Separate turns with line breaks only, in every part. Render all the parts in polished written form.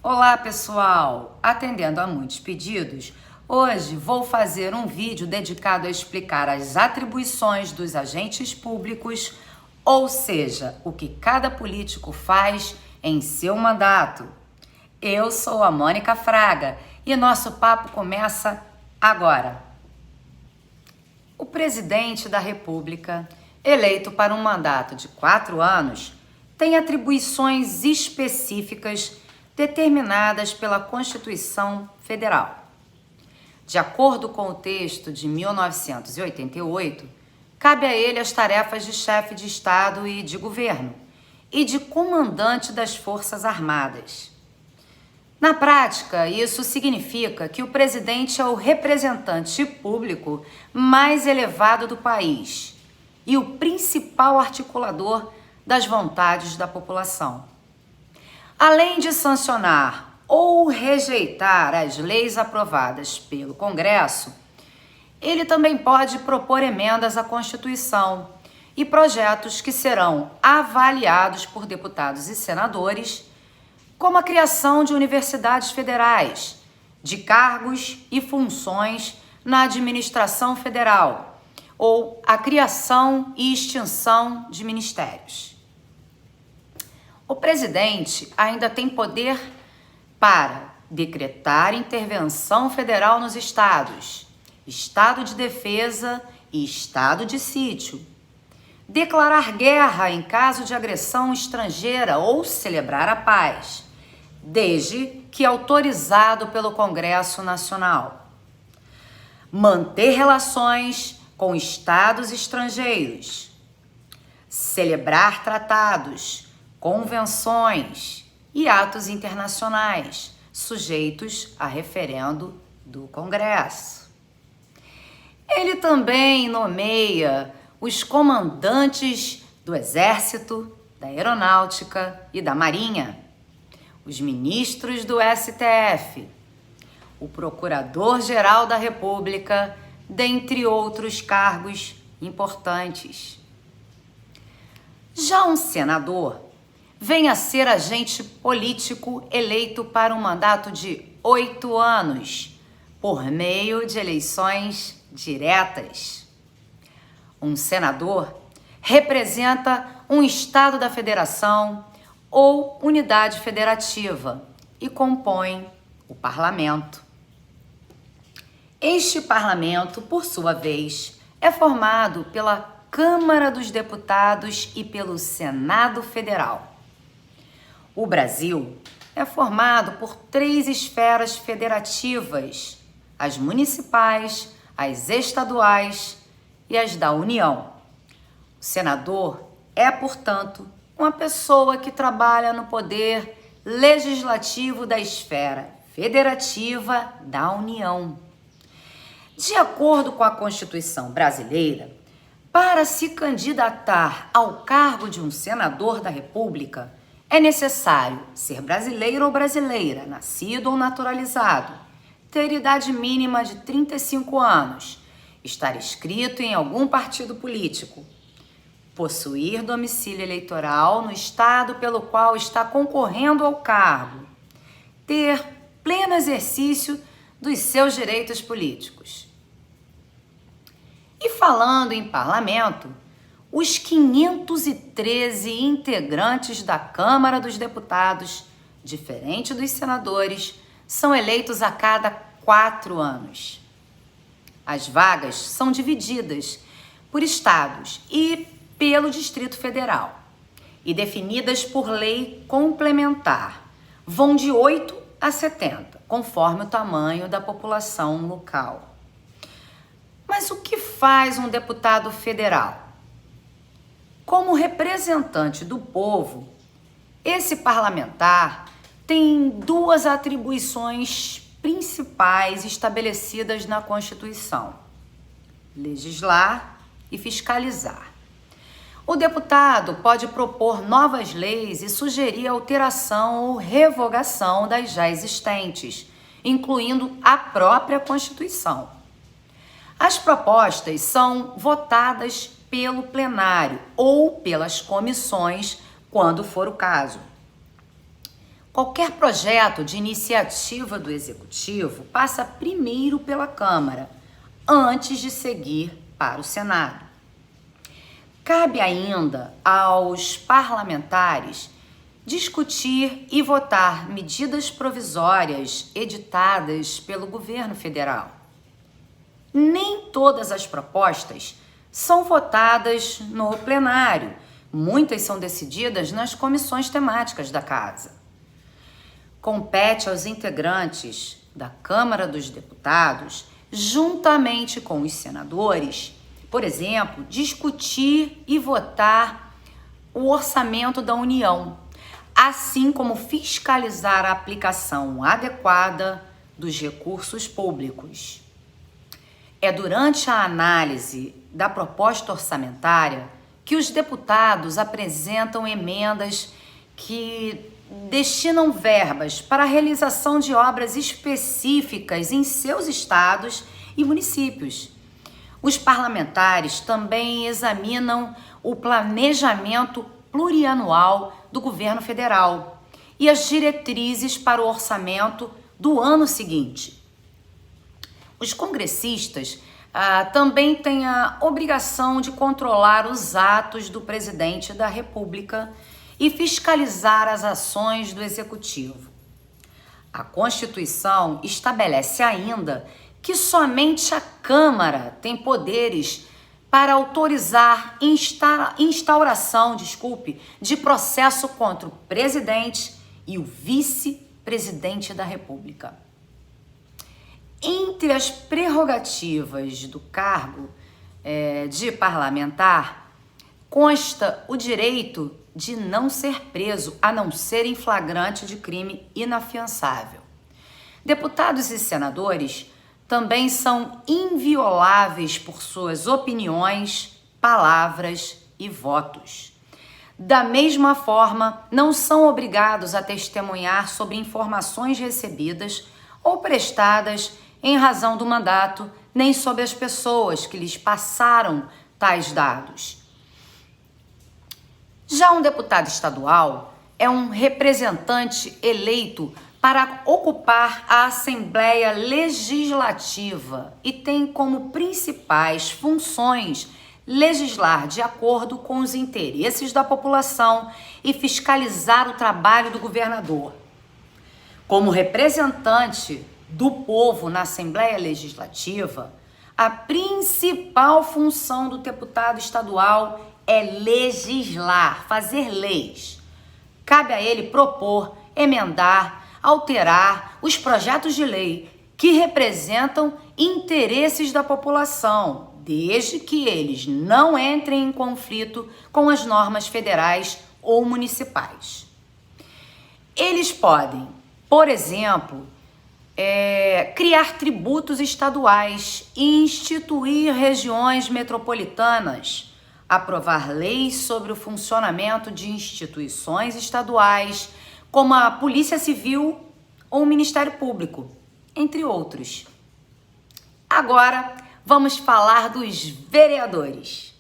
Olá pessoal, atendendo a muitos pedidos, hoje vou fazer um vídeo dedicado a explicar as atribuições dos agentes públicos, ou seja, o que cada político faz em seu mandato. Eu sou a Mônica Fraga e nosso papo começa agora. O presidente da República, eleito para um mandato de 4 anos, tem atribuições específicas determinadas pela Constituição Federal. De acordo com o texto de 1988, cabe a ele as tarefas de chefe de Estado e de governo e de comandante das Forças Armadas. Na prática, isso significa que o presidente é o representante público mais elevado do país e o principal articulador das vontades da população. Além de sancionar ou rejeitar as leis aprovadas pelo Congresso, ele também pode propor emendas à Constituição e projetos que serão avaliados por deputados e senadores, como a criação de universidades federais, de cargos e funções na administração federal, ou a criação e extinção de ministérios. O presidente ainda tem poder para decretar intervenção federal nos estados, estado de defesa e estado de sítio, declarar guerra em caso de agressão estrangeira ou celebrar a paz, desde que autorizado pelo Congresso Nacional, manter relações com estados estrangeiros, celebrar tratados, convenções e atos internacionais sujeitos a referendo do Congresso. Ele também nomeia os comandantes do Exército, da Aeronáutica e da Marinha, os ministros do STF, o Procurador-Geral da República, dentre outros cargos importantes. Já um senador vem a ser agente político eleito para um mandato de 8 anos, por meio de eleições diretas. Um senador representa um estado da federação ou unidade federativa e compõe o parlamento. Este parlamento, por sua vez, é formado pela Câmara dos Deputados e pelo Senado Federal. O Brasil é formado por 3 esferas federativas: as municipais, as estaduais e as da União. O senador é, portanto, uma pessoa que trabalha no poder legislativo da esfera federativa da União. De acordo com a Constituição brasileira, para se candidatar ao cargo de um senador da República, é necessário ser brasileiro ou brasileira, nascido ou naturalizado, ter idade mínima de 35 anos, estar inscrito em algum partido político, possuir domicílio eleitoral no estado pelo qual está concorrendo ao cargo, ter pleno exercício dos seus direitos políticos. E falando em parlamento, os 513 integrantes da Câmara dos Deputados, diferente dos senadores, são eleitos a cada 4 anos. As vagas são divididas por estados e pelo Distrito Federal e definidas por lei complementar. Vão de 8 a 70, conforme o tamanho da população local. Mas o que faz um deputado federal? Como representante do povo, esse parlamentar tem 2 atribuições principais estabelecidas na Constituição: legislar e fiscalizar. O deputado pode propor novas leis e sugerir alteração ou revogação das já existentes, incluindo a própria Constituição. As propostas são votadas pelo plenário ou pelas comissões, quando for o caso. Qualquer projeto de iniciativa do Executivo passa primeiro pela Câmara, antes de seguir para o Senado. Cabe ainda aos parlamentares discutir e votar medidas provisórias editadas pelo governo federal. Nem todas as propostas são votadas no plenário, muitas são decididas nas comissões temáticas da Casa. Compete aos integrantes da Câmara dos Deputados, juntamente com os senadores, por exemplo, discutir e votar o orçamento da União, assim como fiscalizar a aplicação adequada dos recursos públicos. É durante a análise da proposta orçamentária que os deputados apresentam emendas que destinam verbas para a realização de obras específicas em seus estados e municípios. Os parlamentares também examinam o planejamento plurianual do governo federal e as diretrizes para o orçamento do ano seguinte. Os congressistas também têm a obrigação de controlar os atos do presidente da República e fiscalizar as ações do Executivo. A Constituição estabelece ainda que somente a Câmara tem poderes para autorizar instauração de processo contra o presidente e o vice-presidente da República. Entre as prerrogativas do cargo de parlamentar, consta o direito de não ser preso, a não ser em flagrante de crime inafiançável. Deputados e senadores também são invioláveis por suas opiniões, palavras e votos. Da mesma forma, não são obrigados a testemunhar sobre informações recebidas ou prestadas em razão do mandato, nem sobre as pessoas que lhes passaram tais dados. Já um deputado estadual é um representante eleito para ocupar a Assembleia Legislativa e tem como principais funções legislar de acordo com os interesses da população e fiscalizar o trabalho do governador. Como representante do povo na Assembleia Legislativa, a principal função do deputado estadual é legislar, fazer leis. Cabe a ele propor, emendar, alterar os projetos de lei que representam interesses da população, desde que eles não entrem em conflito com as normas federais ou municipais. Eles podem, por exemplo, criar tributos estaduais, instituir regiões metropolitanas, aprovar leis sobre o funcionamento de instituições estaduais, como a Polícia Civil ou o Ministério Público, entre outros. Agora, vamos falar dos vereadores.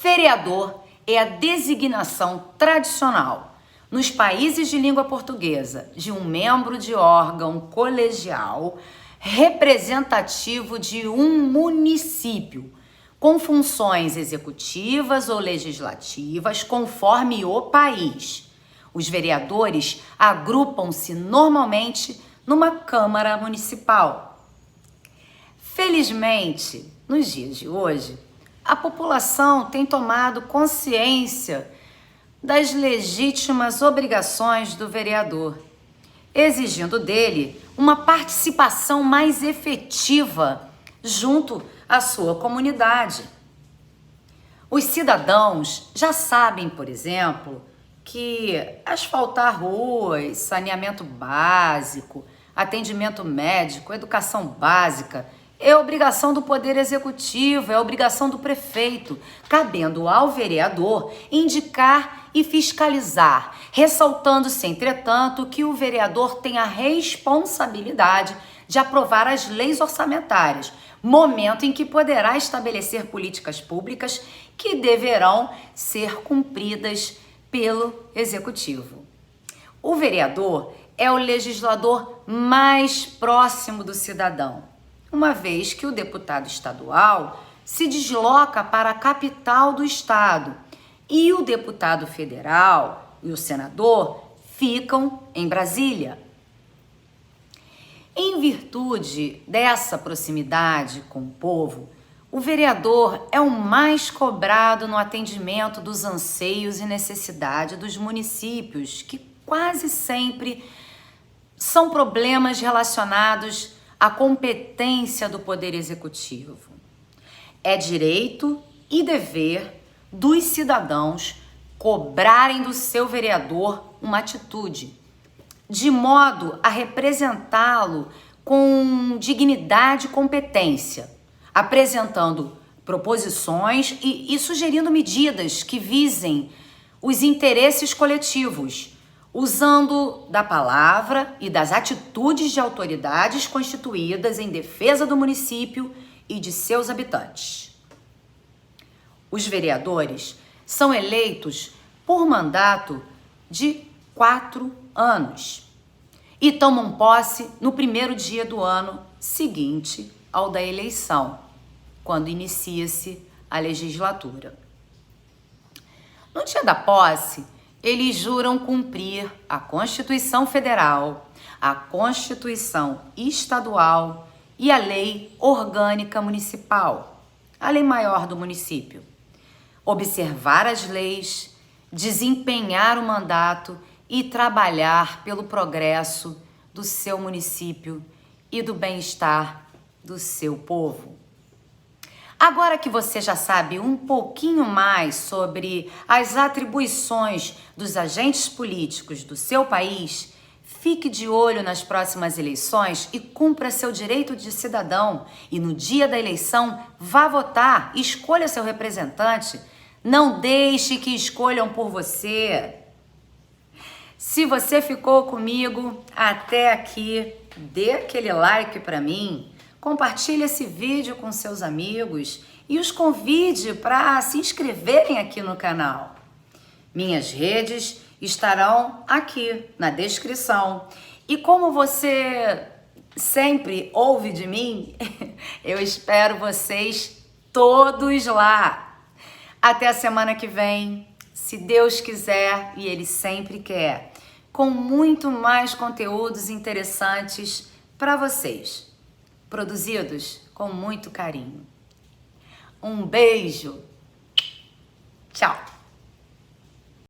Vereador é a designação tradicional nos países de língua portuguesa de um membro de órgão colegial representativo de um município, com funções executivas ou legislativas, conforme o país. Os vereadores agrupam-se normalmente numa Câmara Municipal. Felizmente, nos dias de hoje, a população tem tomado consciência das legítimas obrigações do vereador, exigindo dele uma participação mais efetiva junto à sua comunidade. Os cidadãos já sabem, por exemplo, que asfaltar ruas, saneamento básico, atendimento médico, educação básica é obrigação do Poder Executivo, é obrigação do prefeito, cabendo ao vereador indicar e fiscalizar, ressaltando-se, entretanto, que o vereador tem a responsabilidade de aprovar as leis orçamentárias, momento em que poderá estabelecer políticas públicas que deverão ser cumpridas pelo Executivo. O vereador é o legislador mais próximo do cidadão, uma vez que o deputado estadual se desloca para a capital do estado e o deputado federal e o senador ficam em Brasília. Em virtude dessa proximidade com o povo, o vereador é o mais cobrado no atendimento dos anseios e necessidades dos municípios, que quase sempre são problemas relacionados à competência do Poder Executivo. É direito e dever dos cidadãos cobrarem do seu vereador uma atitude, de modo a representá-lo com dignidade e competência, apresentando proposições e sugerindo medidas que visem os interesses coletivos, usando da palavra e das atitudes de autoridades constituídas em defesa do município e de seus habitantes. Os vereadores são eleitos por mandato de 4 anos e tomam posse no primeiro dia do ano seguinte ao da eleição, quando inicia-se a legislatura. No dia da posse, eles juram cumprir a Constituição Federal, a Constituição Estadual e a Lei Orgânica Municipal, a lei maior do município. Observar as leis, desempenhar o mandato e trabalhar pelo progresso do seu município e do bem-estar do seu povo. Agora que você já sabe um pouquinho mais sobre as atribuições dos agentes políticos do seu país, fique de olho nas próximas eleições e cumpra seu direito de cidadão. E no dia da eleição, vá votar, escolha seu representante. Não deixe que escolham por você. Se você ficou comigo até aqui, dê aquele like para mim. Compartilhe esse vídeo com seus amigos e os convide para se inscreverem aqui no canal. Minhas redes estarão aqui na descrição. E como você sempre ouve de mim, eu espero vocês todos lá. Até a semana que vem, se Deus quiser e Ele sempre quer, com muito mais conteúdos interessantes para vocês, produzidos com muito carinho. Um beijo. Tchau.